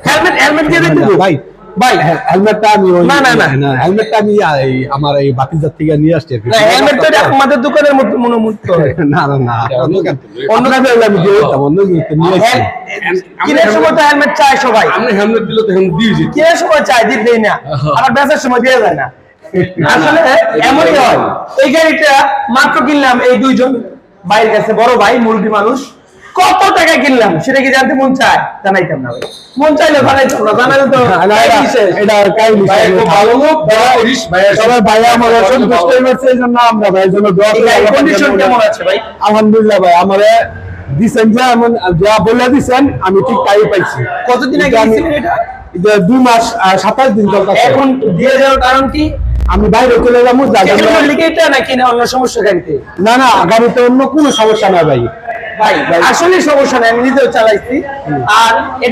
helmet helmet দিয়ে দিতে ভাই ভাই হেলমেটটা আমি না না না হেলমেটটা আমি আমার এই বাতিজার থেকে নিয়ে আসছি হেলমেট তো আমাদের দোকানের মধ্যে মনোমুক্ত না না না অন্য কাছে আমি দিয়ে দিতাম অন্য নিয়ে আসছি কিনের সময় তো হেলমেট চাই সবাই আপনি হেলমেট দিলে তো হেলমেট দিয়ে দিচ্ছি কিনের সময় চাই দিই না আবার বেচার সময় দিয়ে যায় না আসলে এমনই হয় এই গাড়িটা মাত্র কিনলাম এই দুইজন ভাইয়ের কাছে বড় ভাই মুরব্বী মানুষ কত টাকা কিনলাম সেটা কি জানতে মন চায় জানাইতাম না ভাই মন চাইলে জানাইতাম না জানাইলে তো এটা কাহিনী ভাই খুব ভালো লোক বড় হরিশ ভাই সবাই ভাই আমার সন্তুষ্ট হয়েছে এই জন্য আমরা ভাই জন্য দোয়া করি কন্ডিশন কেমন আছে ভাই আলহামদুলিল্লাহ ভাই আমারে দিছেন যে এমন যা বলে দিছেন আমি ঠিক তাই পাইছি কতদিন আগে কিনছিলেন এটা এটা 2 মাস 27 দিন চলতেছে এখন দিয়ে যাওয়ার কারণ কি আমি বাইরে চলে যাবো যার জন্য এগুলো লিখে এটা নাকি না অন্য সমস্যা গাড়িতে না না গাড়িতে অন্য কোনো সমস্যা নাই ভাই ভাই আসলে সমস্যা নাই আমি নিজেও চালাইছি আর